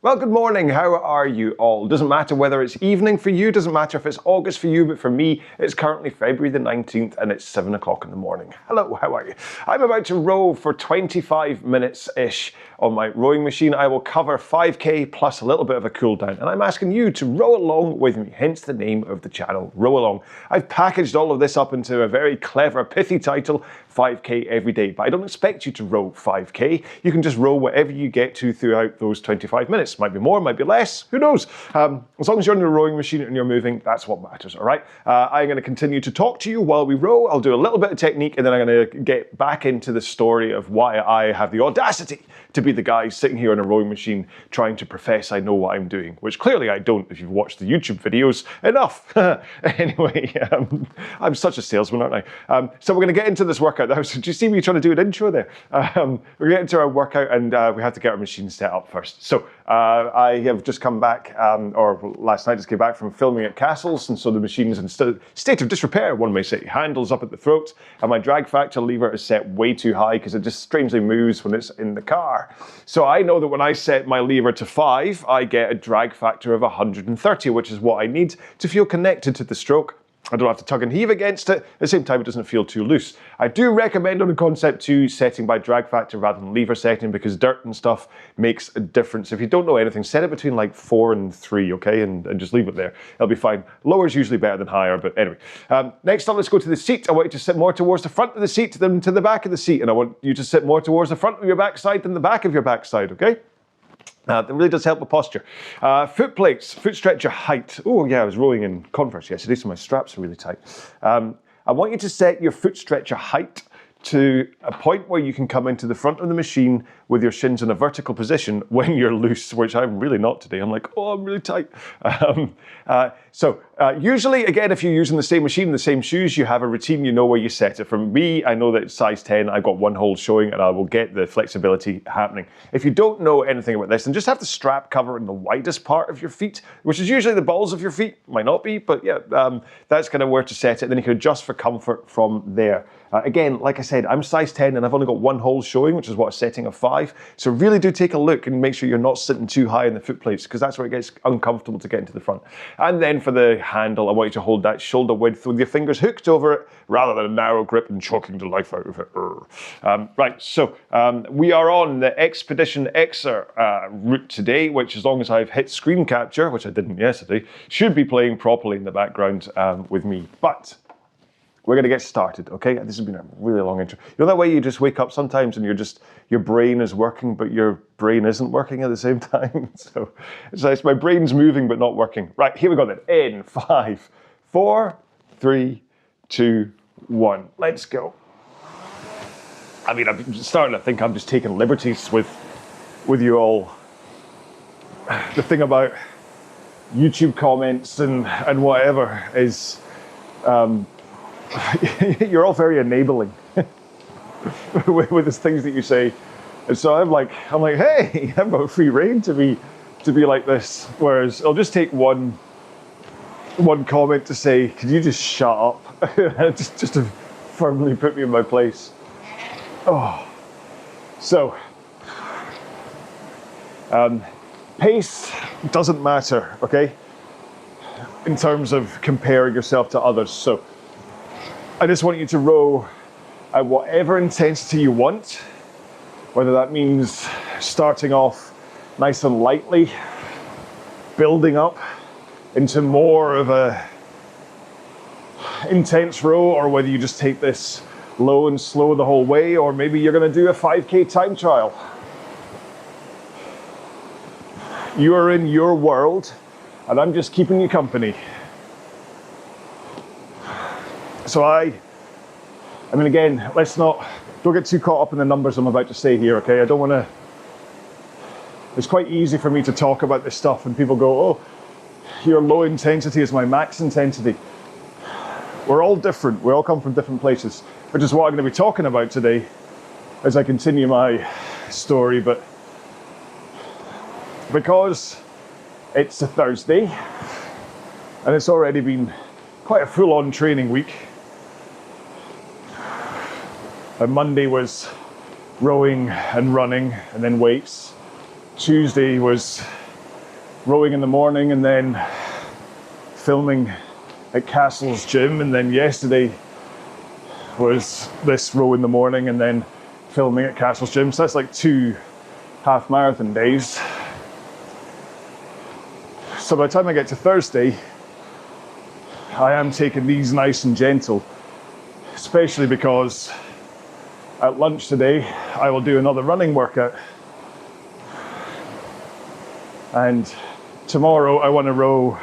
Well, good morning. How are you all? Doesn't matter whether it's evening for you, doesn't matter if it's August for you, but for me, it's currently February the 19th and it's 7 o'clock in the morning. Hello, how are you? I'm about to row for 25 minutes-ish on my rowing machine. I will cover 5K plus a little bit of a cool down, and I'm asking you to row along with me, hence the name of the channel, Row Along. I've packaged all of this up into a very clever, pithy title, 5K every day, but I don't expect you to row 5K. You can just row whatever you get to throughout those 25 minutes. Might be more, might be less, who knows? As long as you're on the rowing machine and you're moving, that's what matters, all right? I'm going to continue to talk to you while we row. I'll do a little bit of technique, and then I'm going to get back into the story of why I have the audacity to be the guy sitting here on a rowing machine trying to profess I know what I'm doing, which clearly I don't if you've watched the YouTube videos enough. Anyway, I'm such a salesman, aren't I? So we're going to get into this workout. Did you see me trying to do an intro there? We're getting into our workout, and we have to get our machine set up first. So I have just come back, or last night just came back from filming at Castles, and so the machine's in state of disrepair, one may say. Handles up at the throat, and my drag factor lever is set way too high because it just strangely moves when it's in the car. So I know that when I set my lever to 5, I get a drag factor of 130, which is what I need to feel connected to the stroke. I don't have to tug and heave against it. At the same time, it doesn't feel too loose. I do recommend on the Concept 2 setting by drag factor rather than lever setting, because dirt and stuff makes a difference. If you don't know anything, set it between like 4 and 3, okay? And just leave it there. It'll be fine. Lower is usually better than higher, but anyway. Next up, let's go to the seat. I want you to sit more towards the front of the seat than to the back of the seat. And I want you to sit more towards the front of your backside than the back of your backside, okay? That really does help with posture. Foot plates, foot stretcher height. Oh yeah, I was rowing in Converse yesterday, so my straps are really tight. I want you to set your foot stretcher height to a point where you can come into the front of the machine with your shins in a vertical position when you're loose, which I'm really not today. I'm like, oh, I'm really tight. Usually, again, if you're using the same machine, the same shoes, you have a routine, you know where you set it. For me, I know that it's size 10, I've got one hole showing, and I will get the flexibility happening. If you don't know anything about this, then just have the strap covering the widest part of your feet, which is usually the balls of your feet. Might not be, but yeah, that's kind of where to set it. Then you can adjust for comfort from there. Again, like I said, I'm size 10 and I've only got one hole showing, which is what a setting of 5. So really do take a look and make sure you're not sitting too high in the foot plates, because that's where it gets uncomfortable to get into the front. And then for the handle, I want you to hold that shoulder width with your fingers hooked over it rather than a narrow grip and choking the life out of it. Right, so we are on the Expedition EXR route today, which, as long as I've hit screen capture, which I didn't yesterday, should be playing properly in the background with me. But we're going to get started, okay? This has been a really long intro. You know that way you just wake up sometimes and your brain is working, but your brain isn't working at the same time? So it's like my brain's moving but not working. Right, here we go then. In 5, 4, 3, 2, 1. Let's go. I mean, I'm starting to think I'm just taking liberties with you all. The thing about YouTube comments and whatever is, you're all very enabling with the things that you say, and so I'm like, hey, I've got free reign to be like this. Whereas I'll just take one comment to say, could you just shut up, just to firmly put me in my place. Oh, so pace doesn't matter, okay, in terms of comparing yourself to others. So I just want you to row at whatever intensity you want, whether that means starting off nice and lightly, building up into more of a intense row, or whether you just take this low and slow the whole way, or maybe you're going to do a 5K time trial. You are in your world, and I'm just keeping you company. So I mean, again, don't get too caught up in the numbers I'm about to say here, okay? I don't want to, it's quite easy for me to talk about this stuff and people go, oh, your low intensity is my max intensity. We're all different, we all come from different places, which is what I'm going to be talking about today as I continue my story. But because it's a Thursday and it's already been quite a full-on training week, and Monday was rowing and running and then weights. Tuesday was rowing in the morning and then filming at Castle's gym, and then yesterday was this row in the morning and then filming at Castle's gym. So that's like 2 half marathon days. So by the time I get to Thursday, I am taking these nice and gentle, especially because at lunch today I will do another running workout, and tomorrow I want to row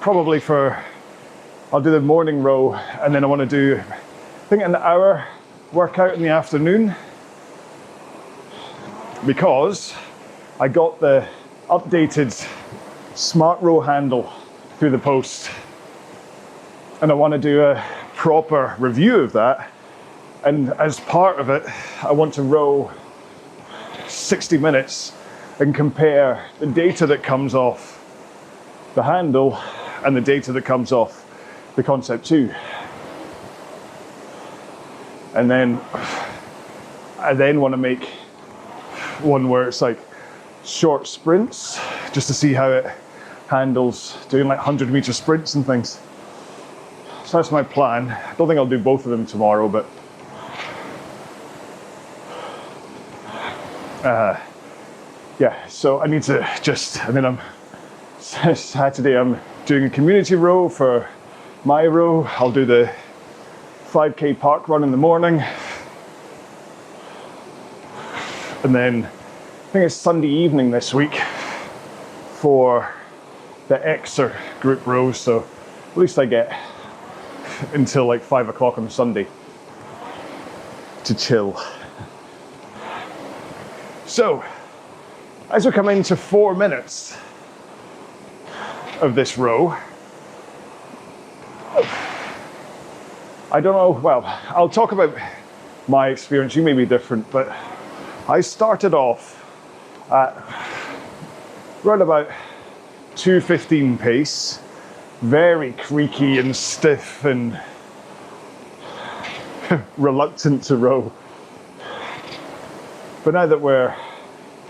probably I'll do the morning row, and then I want to do, I think, an hour workout in the afternoon, because I got the updated Smart Row handle through the post, and I want to do a proper review of that. And as part of it, I want to row 60 minutes and compare the data that comes off the handle and the data that comes off the Concept 2. And then I want to make one where it's like short sprints, just to see how it handles doing like 100-meter sprints and things. So that's my plan. I don't think I'll do both of them tomorrow, but yeah, so I need to just, and then Saturday I'm doing a community row for my row. I'll do the 5K park run in the morning. And then I think it's Sunday evening this week for the EXR group rows. So at least I get until like 5 o'clock on Sunday to chill. So, as we come into 4 minutes of this row, I don't know, well, I'll talk about my experience. You may be different, but I started off at right about 2:15 pace, very creaky and stiff and reluctant to row. But now that we're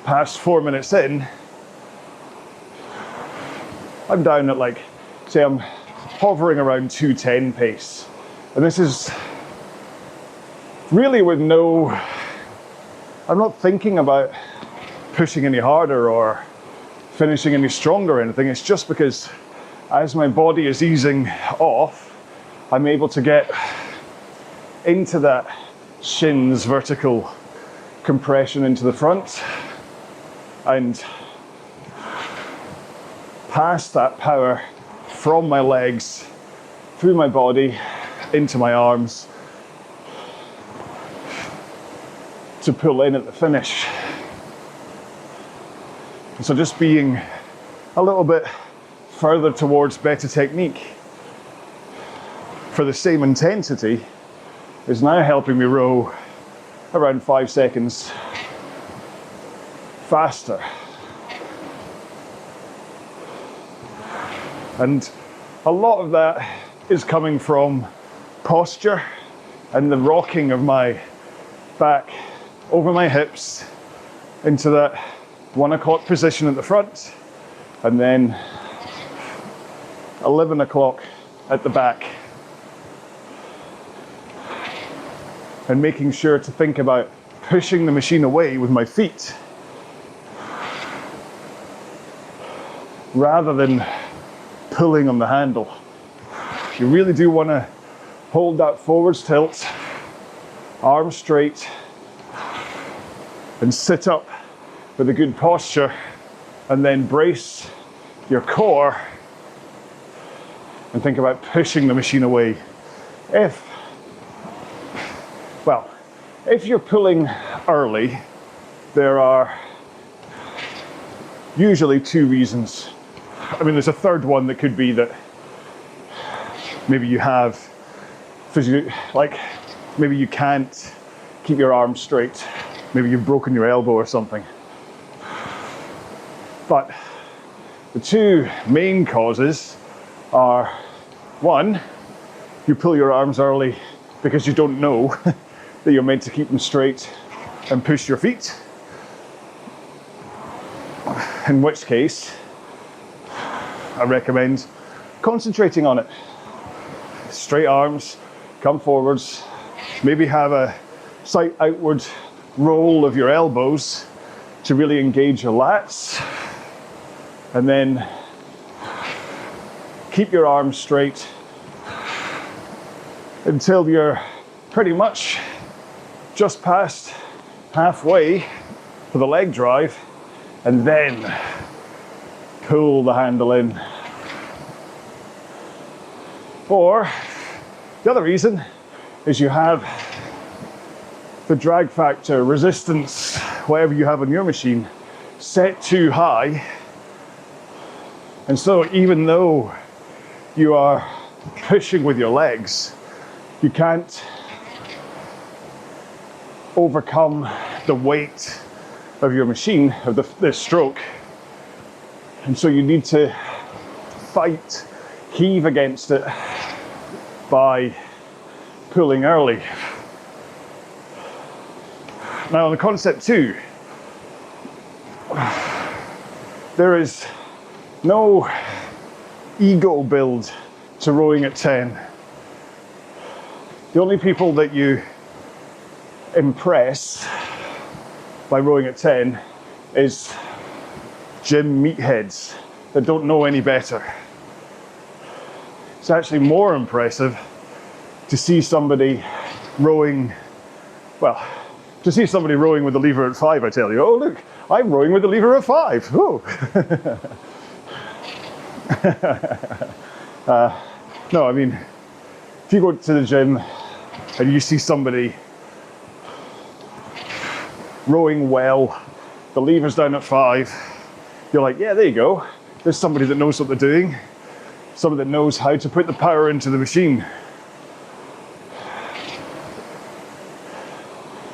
past 4 minutes in, I'm down at like, say I'm hovering around 2:10 pace. And this is really with I'm not thinking about pushing any harder or finishing any stronger or anything. It's just because as my body is easing off, I'm able to get into that shins vertical compression into the front and pass that power from my legs through my body into my arms to pull in at the finish. So just being a little bit further towards better technique for the same intensity is now helping me row around 5 seconds faster. And a lot of that is coming from posture and the rocking of my back over my hips into that 1 o'clock position at the front, and then 11 o'clock at the back. And making sure to think about pushing the machine away with my feet rather than pulling on the handle. You really do want to hold that forwards tilt, arms straight, and sit up with a good posture, and then brace your core and think about pushing the machine away. If you're pulling early, there are usually 2 reasons. I mean, there's a third one that could be that maybe you have maybe you can't keep your arms straight. Maybe you've broken your elbow or something. But the 2 main causes are, 1, you pull your arms early because you don't know that you're meant to keep them straight and push your feet. in which case I recommend concentrating on it. Straight arms, come forwards, maybe have a slight outward roll of your elbows to really engage your lats, and then keep your arms straight until you're pretty much just past halfway for the leg drive, and then pull the handle in. Or the other reason is you have the drag factor, resistance, whatever you have on your machine, set too high. And so even though you are pushing with your legs, you can't overcome the weight of your machine, of the stroke. And so you need to fight, heave against it by pulling early. Now on the concept 2, there is no ego build to rowing at 10. The only people that you impress by rowing at 10 is gym meatheads that don't know any better. It's actually more impressive to see somebody rowing, well, to see somebody rowing with the lever at 5, I tell you. Oh, look, I'm rowing with the lever at 5. Oh. No, I mean, if you go to the gym and you see somebody rowing well, the lever's down at 5, you're like, yeah, there you go. There's somebody that knows what they're doing, somebody that knows how to put the power into the machine.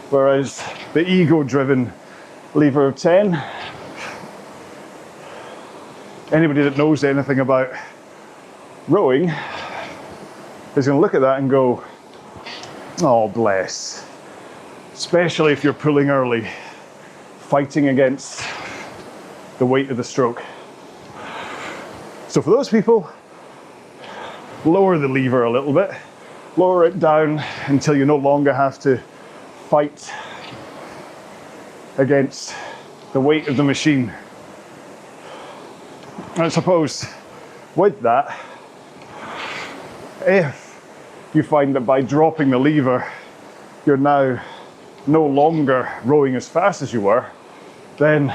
Whereas the ego-driven lever of 10, anybody that knows anything about rowing is going to look at that and go, oh, bless. Especially if you're pulling early, fighting against the weight of the stroke. So for those people, lower the lever a little bit, lower it down until you no longer have to fight against the weight of the machine. And I suppose with that, if you find that by dropping the lever, you're now no longer rowing as fast as you were, then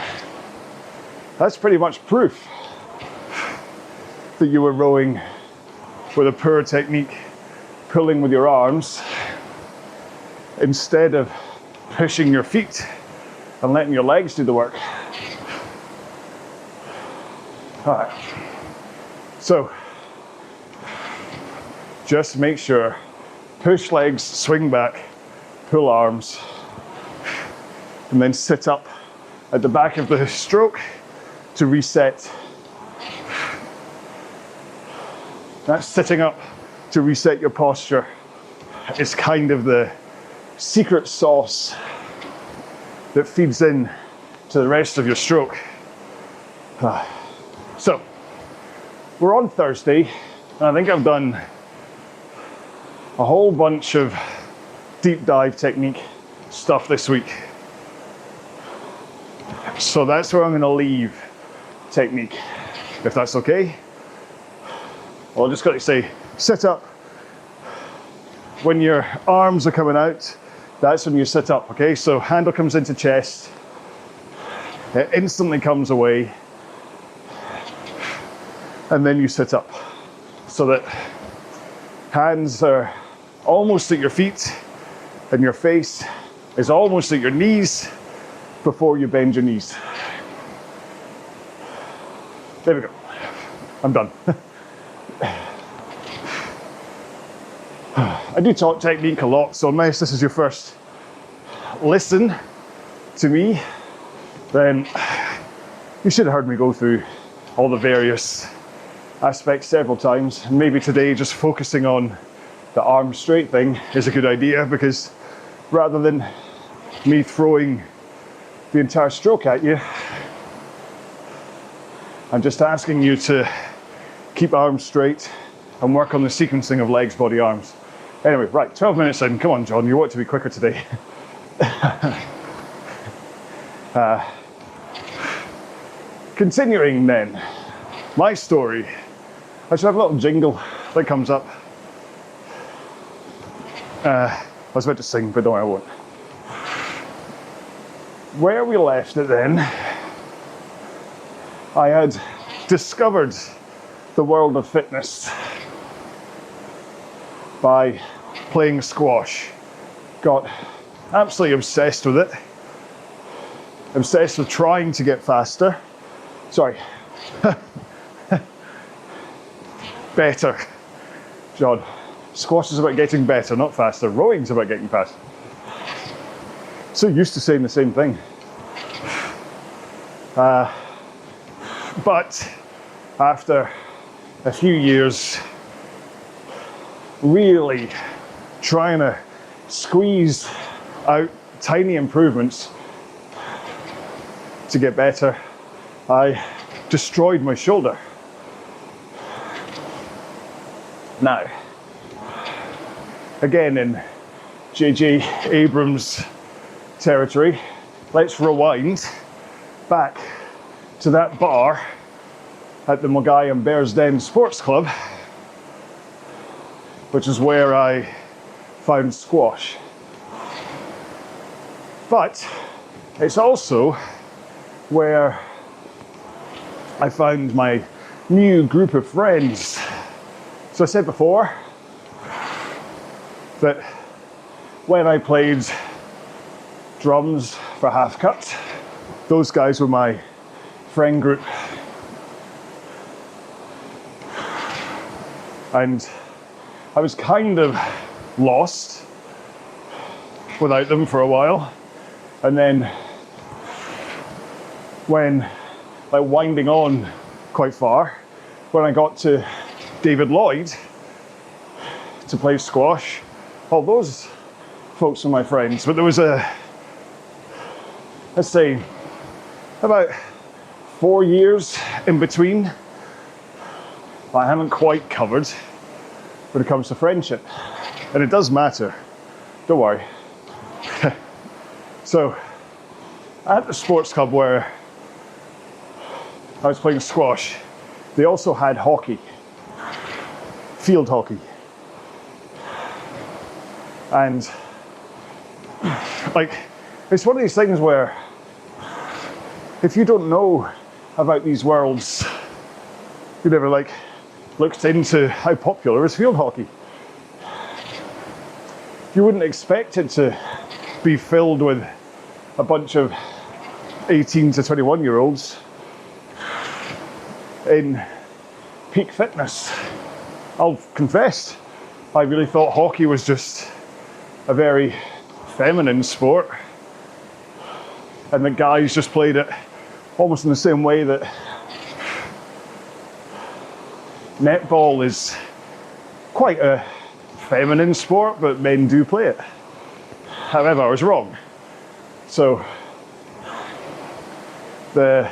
that's pretty much proof that you were rowing with a poor technique, pulling with your arms instead of pushing your feet and letting your legs do the work. All right. So just make sure, push legs, swing back, pull arms, and then sit up at the back of the stroke to reset. That's sitting up to reset your posture. It's kind of the secret sauce that feeds in to the rest of your stroke. So, we're on Thursday, and I think I've done a whole bunch of deep dive technique stuff this week. So that's where I'm going to leave technique, if that's okay. Well, I just got to say, sit up. When your arms are coming out, that's when you sit up, okay? So handle comes into chest, it instantly comes away, and then you sit up. So that hands are almost at your feet, and your face is almost at your knees before you bend your knees. There we go. I'm done. I do talk technique a lot, so unless this is your first listen to me, then you should have heard me go through all the various aspects several times. And maybe today just focusing on the arm straight thing is a good idea, because rather than me throwing the entire stroke at you, I'm just asking you to keep arms straight and work on the sequencing of legs, body, arms. Anyway, right, 12 minutes in. Come on, John, you want to be quicker today. Continuing then, my story. I should have a little jingle that comes up. I was about to sing, but no, I won't. Where we left it then, I had discovered the world of fitness by playing squash. Got absolutely obsessed with it. Obsessed with trying to get faster. Sorry. Better. John, squash is about getting better, not faster. Rowing's about getting faster. So used to saying the same thing. But after a few years really trying to squeeze out tiny improvements to get better, I destroyed my shoulder. Now, again in J.J. Abrams territory, let's rewind back to that bar at the Mogai and Bears Den Sports Club, which is where I found squash. But it's also where I found my new group of friends. So I said before that when I played drums for Half Cut, those guys were my friend group. And I was kind of lost without them for a while. And then when, like winding on quite far, when I got to David Lloyd to play squash, all those folks were my friends. But there was let's say, about 4 years in between I haven't quite covered when it comes to friendship. And it does matter, don't worry. So, at the sports club where I was playing squash, they also had hockey, field hockey. And like, it's one of these things where if you don't know about these worlds, you never like looked into how popular is field hockey. You wouldn't expect it to be filled with a bunch of 18 to 21 year olds in peak fitness. I'll confess, I really thought hockey was just a very feminine sport, and the guys just played it almost in the same way that netball is quite a feminine sport, but men do play it. However, I was wrong. So the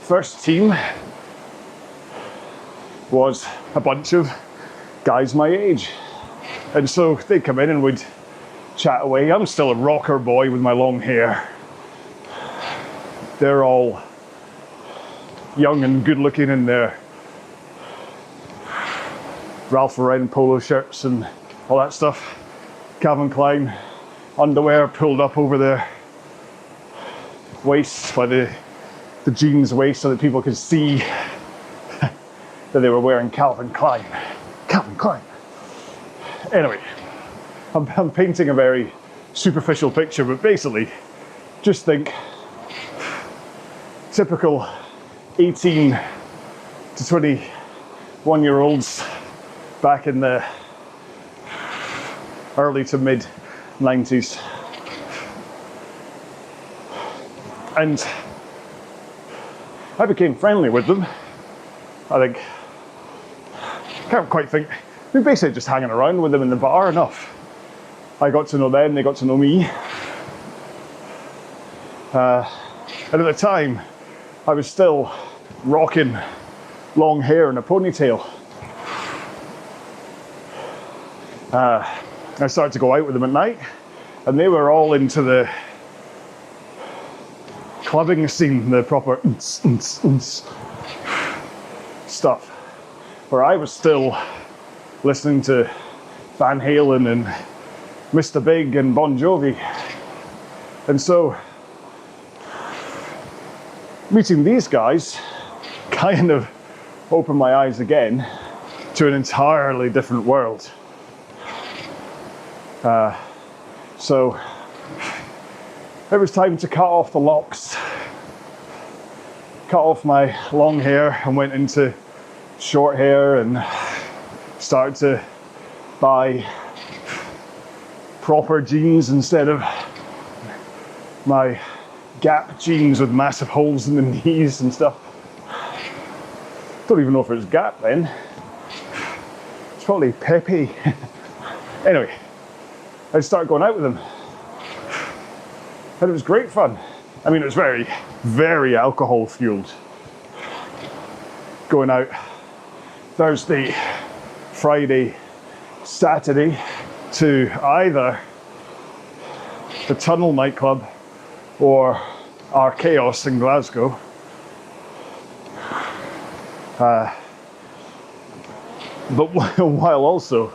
first team was a bunch of guys my age. And so they'd come in and would chat away. I'm still a rocker boy with my long hair. They're all young and good looking in their Ralph Lauren polo shirts and all that stuff. Calvin Klein underwear pulled up over their waists by the jeans waist so that people could see that they were wearing Calvin Klein. Calvin Klein. Anyway, I'm painting a very superficial picture, but basically, just think typical 18 to 21 year olds back in the early to mid 90s. And I became friendly with them. I think, can't quite think, we basically just hanging around with them in the bar enough. I got to know them, they got to know me. And at the time, I was still rocking long hair and a ponytail. I started to go out with them at night, and they were all into the clubbing scene, the proper stuff, where I was still listening to Van Halen and Mr. Big and Bon Jovi. And so meeting these guys kind of opened my eyes again to an entirely different world. So it was time to cut off the locks, cut off my long hair, and went into short hair and started to buy proper jeans instead of my Gap jeans with massive holes in the knees and stuff. Don't even know if it was Gap then. It's probably Pepe. Anyway, I started going out with them. And it was great fun. I mean, it was very, very alcohol fueled. Going out Thursday, Friday, Saturday to either the Tunnel nightclub or our Chaos in Glasgow. But while also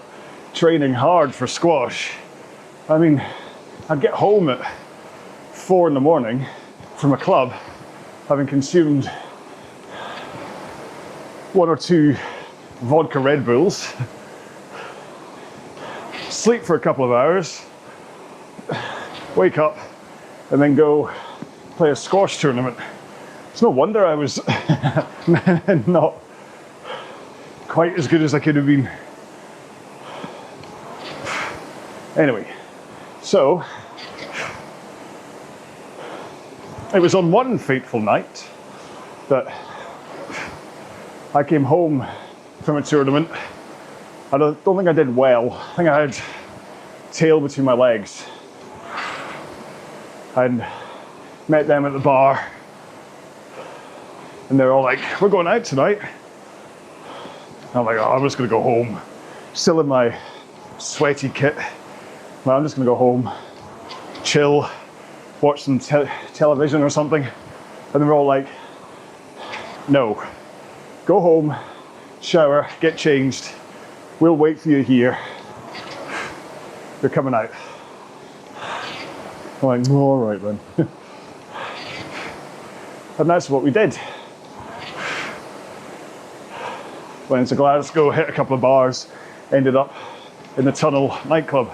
training hard for squash. I mean, I'd get home at 4 in the morning from a club, having consumed 1 or 2 vodka Red Bulls, sleep for a couple of hours, wake up, and then go play a squash tournament. It's no wonder I was not quite as good as I could have been. Anyway, so it was on one fateful night that I came home from a tournament. I don't think I did well. I think I had tail between my legs. And met them at the bar, and they're all like, "We're going out tonight." I'm like, "Oh, I'm just gonna go home." Still in my sweaty kit. Well, I'm just gonna go home, chill, watch some television or something. And they're all like, "No, go home, shower, get changed. We'll wait for you here. You're coming out." I'm like, "Oh, all right then." And that's what we did. Went into Glasgow, hit a couple of bars, ended up in the Tunnel nightclub.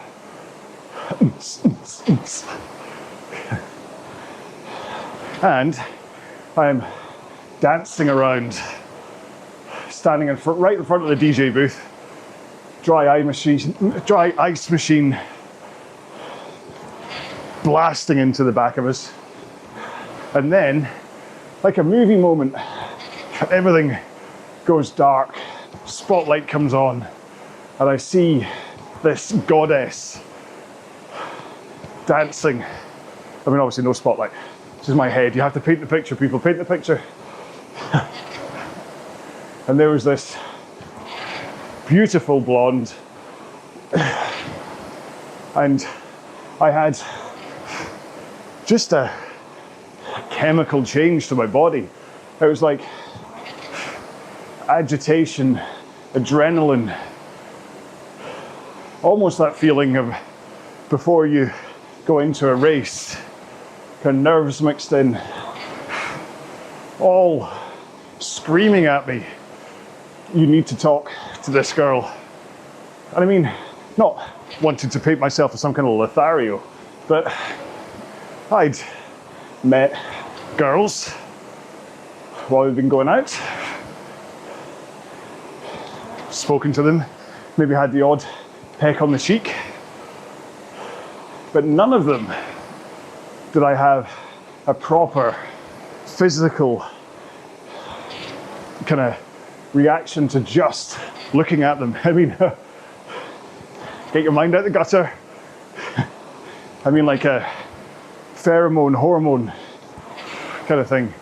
And I'm dancing around, standing right in front of the DJ booth, dry ice machine blasting into the back of us. And then, like a movie moment, everything goes dark, spotlight comes on, and I see this goddess dancing. I mean, obviously no spotlight, this is my head. You have to paint the picture, people, paint the picture. And there was this beautiful blonde, and I had just a chemical change to my body. It was like agitation, adrenaline, almost that feeling of before you go into a race, kind of nerves mixed in, all screaming at me, "You need to talk to this girl." And I mean, not wanting to paint myself as some kind of Lothario, but I'd met girls while we've been going out, spoken to them, maybe had the odd peck on the cheek, but none of them did I have a proper physical kind of reaction to just looking at them. I mean, get your mind out the gutter. I mean, like a pheromone, hormone kind of thing.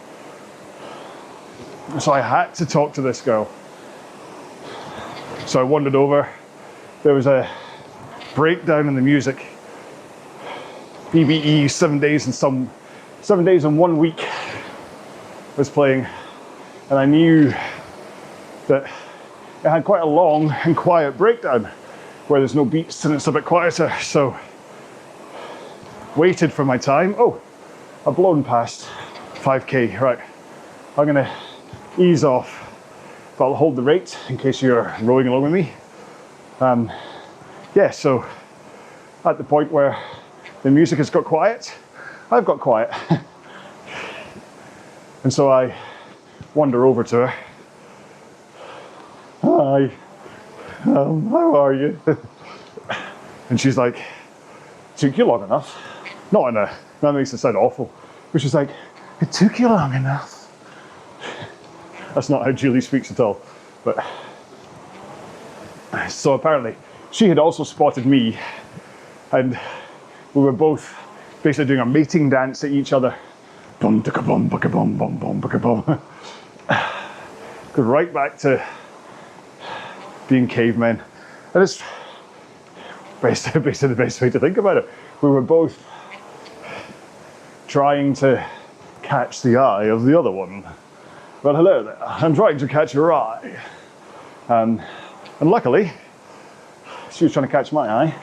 So I had to talk to this girl. So I wandered over. There was a breakdown in the music. BBE 7 days in 1 week was playing, and I knew that it had quite a long and quiet breakdown where there's no beats and it's a bit quieter. So waited for my time. Oh, I've blown past 5k. Right, I'm gonna ease off, but I'll hold the rate in case you're rowing along with me. Yeah, so at the point where the music has got quiet, I've got quiet. And so I wander over to her. Hi, how are you? And she's like, took you long enough. Not in a, that makes it sound awful, but she's like, it took you long enough. That's not how Julie speaks at all. But so apparently she had also spotted me, and we were both basically doing a mating dance at each other. Bum, ticka, bum, bum, bum, bum, bum, bum. Goes right back to being cavemen. And it's basically the best way to think about it. We were both trying to catch the eye of the other one. Well, hello there, I'm trying to catch your eye. And luckily, she was trying to catch my eye.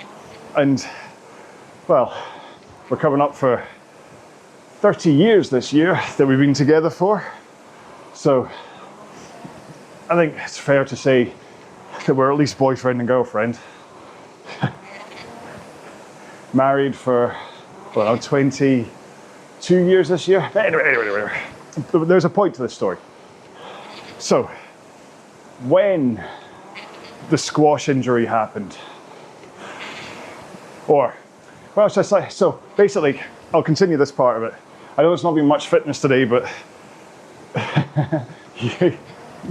And, well, we're coming up for 30 years this year that we've been together for. So I think it's fair to say that we're at least boyfriend and girlfriend. Married for, well, 22 years this year. Anyway, there's a point to this story. So when the squash injury happened, or, well, should I say, so basically, I'll continue this part of it. I know it's not been much fitness today, but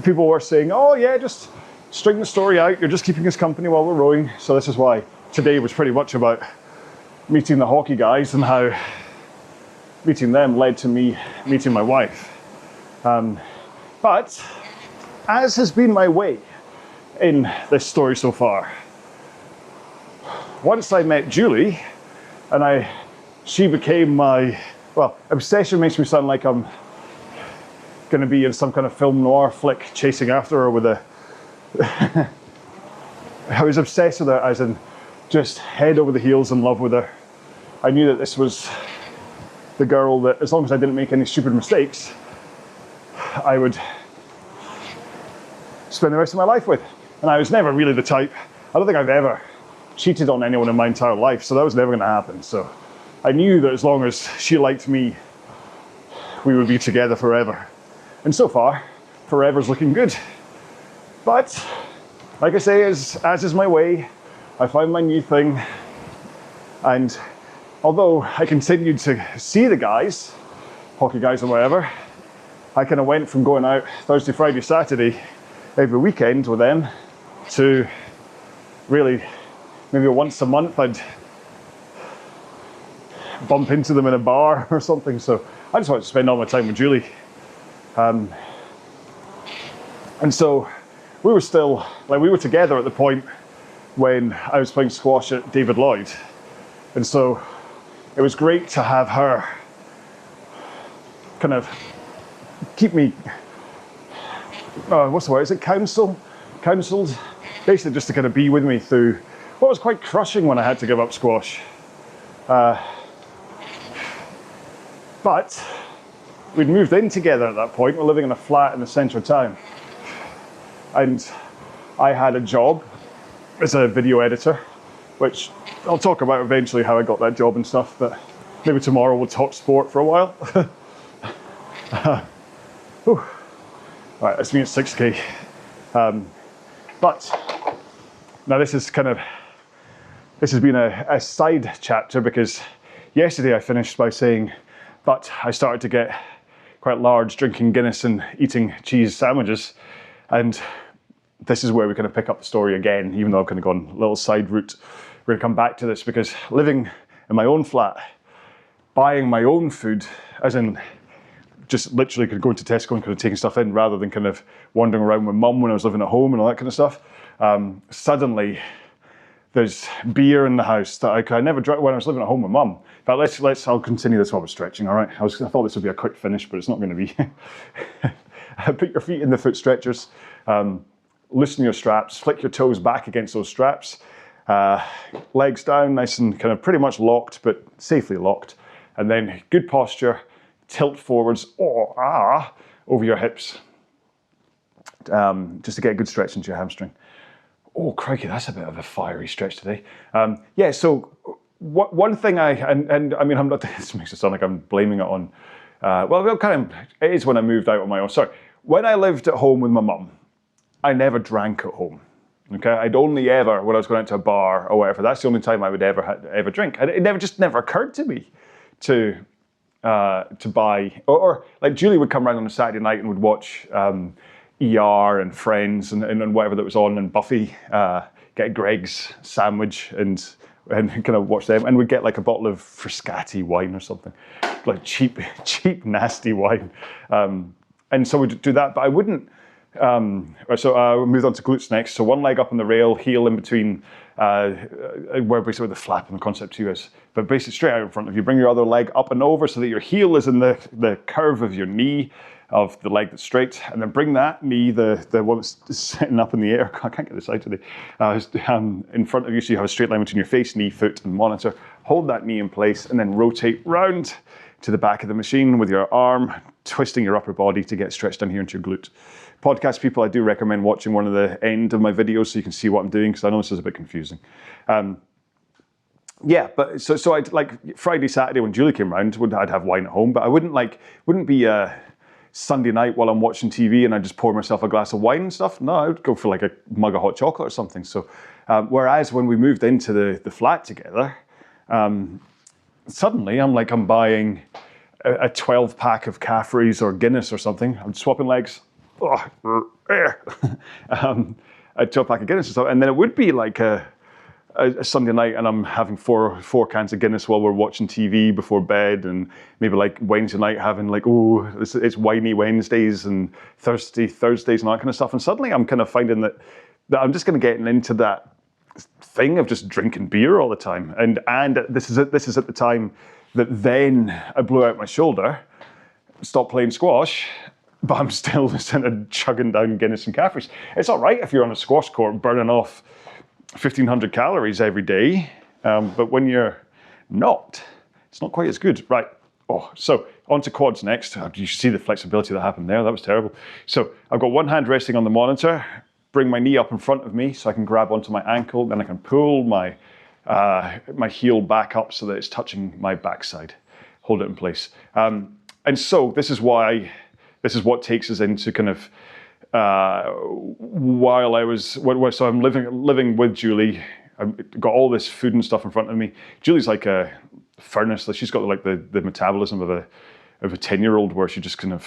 people were saying, oh yeah, just string the story out. You're just keeping us company while we're rowing. So this is why today was pretty much about meeting the hockey guys and how meeting them led to me meeting my wife. But as has been my way in this story so far, once I met Julie and she became my, well, obsession makes me sound like I'm going to be in some kind of film noir flick chasing after her with a... I was obsessed with her, as in just head over the heels in love with her. I knew that this was the girl that, as long as I didn't make any stupid mistakes, I would spend the rest of my life with. And I was never really the type, I don't think I've ever cheated on anyone in my entire life, so that was never going to happen. So I knew that as long as she liked me, we would be together forever. And so far, forever's looking good. But, like I say, as is my way, I found my new thing. And although I continued to see the guys, hockey guys or whatever, I kind of went from going out Thursday, Friday, Saturday, every weekend with them, to really maybe once a month I'd bump into them in a bar or something. So I just wanted to spend all my time with Julie. And so we were still, like, we were together at the point when I was playing squash at David Lloyd. And so it was great to have her kind of keep me, what's the word, is it counseled? Basically just to kind of be with me through what was quite crushing when I had to give up squash. But we'd moved in together at that point. We're living in a flat in the centre of town. And I had a job as a video editor, which I'll talk about eventually how I got that job and stuff, but maybe tomorrow we'll talk sport for a while. All right, that's me at 6K. But now this has been a side chapter, because yesterday I finished by saying, but I started to get quite large drinking Guinness and eating cheese sandwiches. And this is where we kind of pick up the story again, even though I've kind of gone a little side route. We're gonna come back to this, because living in my own flat, buying my own food, as in just literally could go into Tesco and could have taken stuff in rather than kind of wandering around with mum when I was living at home and all that kind of stuff. Suddenly, there's beer in the house that I never drank when I was living at home with mum. But I'll continue this while we're stretching, all right? I thought this would be a quick finish, but it's not going to be. Put your feet in the foot stretchers, loosen your straps, flick your toes back against those straps, legs down, nice and kind of pretty much locked, but safely locked. And then good posture, tilt forwards, over your hips, just to get a good stretch into your hamstring. Oh, crikey, that's a bit of a fiery stretch today. Yeah, so one thing and I mean, I'm not, this makes it sound like I'm blaming it on, well, kind of, it is when I moved out on my own. Sorry, when I lived at home with my mum, I never drank at home. Okay, I'd only ever, when I was going out to a bar or whatever, that's the only time I would ever drink. And it never occurred to me to buy, or like Julie would come around on a Saturday night and would watch ER and Friends and whatever that was on, and Buffy, get Greg's sandwich and kind of watch them, and we'd get like a bottle of Frascati wine or something, like cheap, nasty wine. And so we'd do that, but I wouldn't, so we moved on to glutes next. So one leg up on the rail, heel in between, where basically the flap and the concept two is, but basically straight out in front of you. Bring your other leg up and over so that your heel is in the curve of your knee, of the leg that's straight, and then bring that knee, the one that's sitting up in the air, I can't get this out today, in front of you so you have a straight line between your face, knee, foot, and monitor. Hold that knee in place and then rotate round to the back of the machine with your arm, twisting your upper body to get stretched down here into your glute. Podcast people, I do recommend watching one of the end of my videos so you can see what I'm doing, because I know this is a bit confusing. Yeah, but so I'd like Friday, Saturday when Julie came round, I'd have wine at home, but I wouldn't be Sunday night while I'm watching TV and I just pour myself a glass of wine and stuff. No, I would go for like a mug of hot chocolate or something. So, whereas when we moved into the flat together, suddenly I'm buying a 12 pack of Caffrey's or Guinness or something. I'm swapping legs. A 12 pack of Guinness or something. And then it would be like a Sunday night and I'm having four cans of Guinness while we're watching TV before bed, and maybe like Wednesday night having like, it's whiny Wednesdays and Thursdays and all that kind of stuff. And suddenly I'm kind of finding that I'm just going to get into that thing of just drinking beer all the time. And this is at the time that then I blew out my shoulder, stopped playing squash, but I'm still just chugging down Guinness and Caffrey's. It's all right if you're on a squash court burning off 1,500 calories every day, but when you're not, it's not quite as good. Right, so on to quads next. You see the flexibility that happened there, that was terrible. So I've got one hand resting on the monitor, bring my knee up in front of me so I can grab onto my ankle, then I can pull my heel back up so that it's touching my backside, hold it in place. And so this is what takes us into kind of, while I was, so I'm living with Julie. I've got all this food and stuff in front of me. Julie's like a furnace. Like she's got like the metabolism of a 10-year-old, where she just kind of,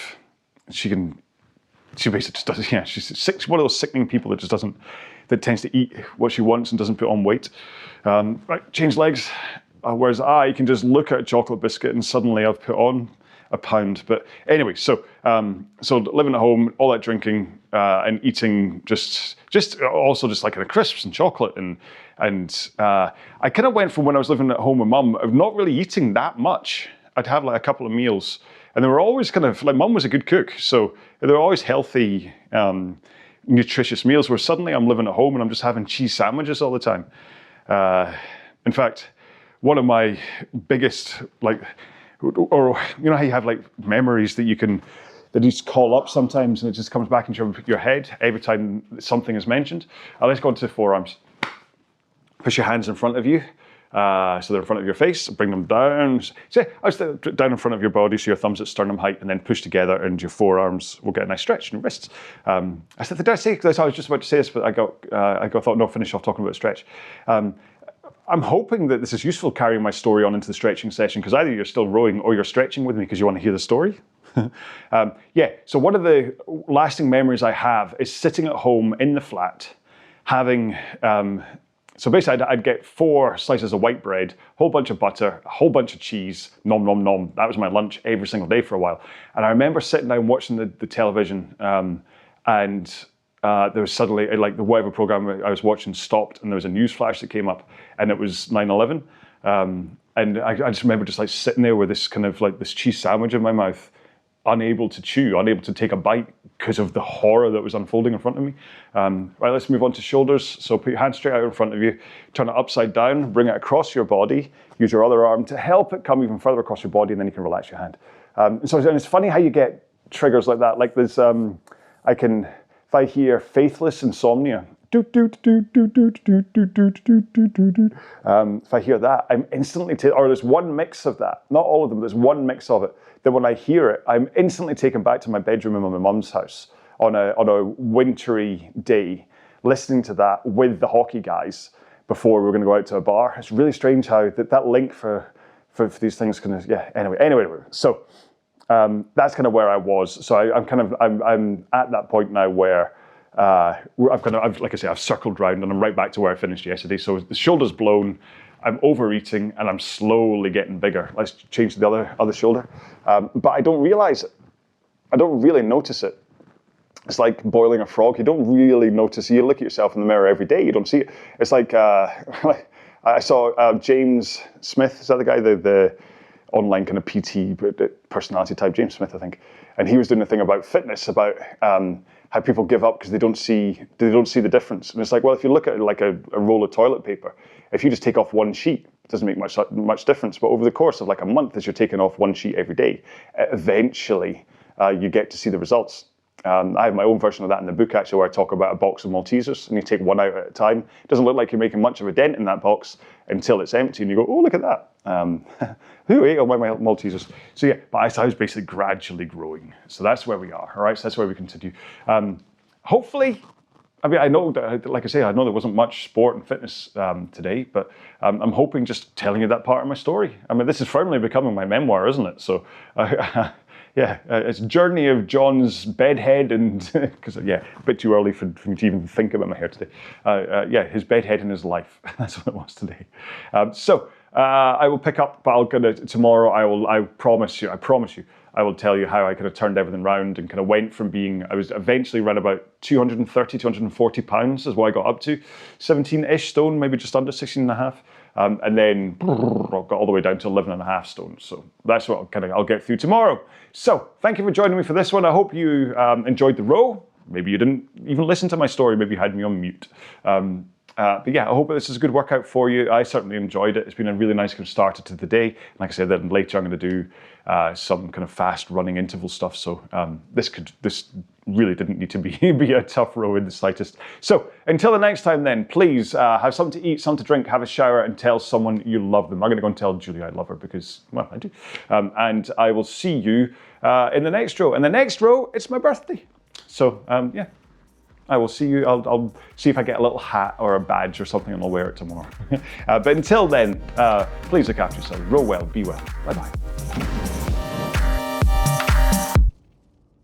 she basically just does, yeah, she's one of those sickening people that tends to eat what she wants and doesn't put on weight. Right, change legs. Whereas I can just look at a chocolate biscuit and suddenly I've put on a pound. But anyway, so living at home, all that drinking and eating just like kind of crisps and chocolate and I kind of went from when I was living at home with mum of not really eating that much. I'd have like a couple of meals, and they were always kind of like, mum was a good cook, so they were always healthy, nutritious meals. Where suddenly I'm living at home and I'm just having cheese sandwiches all the time. In fact, one of my biggest or you know how you have like memories that you just call up sometimes and it just comes back into your head every time something is mentioned. Let's go into forearms. Push your hands in front of you, so they're in front of your face. Bring them down. Down in front of your body, so your thumbs at sternum height, and then push together, and your forearms will get a nice stretch in your wrists. I said, did I say? Because I was just about to say this, but I thought no, finish off talking about stretch. I'm hoping that this is useful carrying my story on into the stretching session, because either you're still rowing or you're stretching with me because you want to hear the story. So one of the lasting memories I have is sitting at home in the flat, having So basically, I'd get 4 slices of white bread, a whole bunch of butter, a whole bunch of cheese, nom, nom, nom. That was my lunch every single day for a while. And I remember sitting down watching the television, and there was suddenly, like, the whatever program I was watching stopped, and there was a news flash that came up, and it was 9/11. And I just remember just like sitting there with this kind of like this cheese sandwich in my mouth, unable to chew, unable to take a bite because of the horror that was unfolding in front of me. Right, let's move on to shoulders. So put your hand straight out in front of you, turn it upside down, bring it across your body, use your other arm to help it come even further across your body, and then you can relax your hand. And it's funny how you get triggers like that. Like there's, if I hear faithless insomnia, if I hear that, I'm instantly or there's one mix of that, not all of them, there's one mix of it, that when I hear it, I'm instantly taken back to my bedroom in my mum's house on a wintry day, listening to that with the hockey guys before we were going to go out to a bar. It's really strange how that link for these things kind of, yeah, anyway. So that's kind of where I was. So I'm at that point now where like I say, I've circled round and I'm right back to where I finished yesterday. So the shoulder's blown, I'm overeating, and I'm slowly getting bigger. Let's change to the other shoulder. But I don't realize it. I don't really notice it. It's like boiling a frog. You don't really notice. You look at yourself in the mirror every day. You don't see it. It's like I saw James Smith. Is that the guy, the online kind of PT personality type, James Smith, I think. And he was doing a thing about fitness, about how people give up because they don't see the difference. And it's like, well, if you look at it like a roll of toilet paper, if you just take off one sheet, it doesn't make much difference. But over the course of like a month, as you're taking off one sheet every day, eventually you get to see the results. I have my own version of that in the book, actually, where I talk about a box of Maltesers, and you take one out at a time. It doesn't look like you're making much of a dent in that box until it's empty, and you go, oh, look at that. Who ate all my Maltesers? So yeah, but I was basically gradually growing. So that's where we are, all right? So that's where we continue. Hopefully, I mean, I know, like I say, I know there wasn't much sport and fitness today, but I'm hoping just telling you that part of my story. I mean, this is firmly becoming my memoir, isn't it? So yeah, it's a journey of John's bedhead and, because yeah, a bit too early for me to even think about my hair today. Yeah, his bedhead and his life. That's what it was today. So I will pick up, but tomorrow I promise you, I will tell you how I kind of turned everything around and kind of went from I was eventually around about 230, 240 pounds is what I got up to, 17-ish stone, maybe just under 16 and a half. And then got all the way down to 11 and a half stone. So that's what I'll get through tomorrow. So thank you for joining me for this one. I hope you enjoyed the row. Maybe you didn't even listen to my story. Maybe you had me on mute. But yeah, I hope this is a good workout for you. I certainly enjoyed it. It's been a really nice kind of starter to the day. Like I said, then later I'm going to do some kind of fast running interval stuff. So this really didn't need to be a tough row in the slightest. So until the next time then, please have something to eat, something to drink, have a shower, and tell someone you love them. I'm going to go and tell Julie I love her because, well, I do. And I will see you in the next row. And the next row, it's my birthday. So yeah. I will see you. I'll see if I get a little hat or a badge or something and I'll wear it tomorrow. But until then, please look after yourself. Row well, be well. Bye-bye.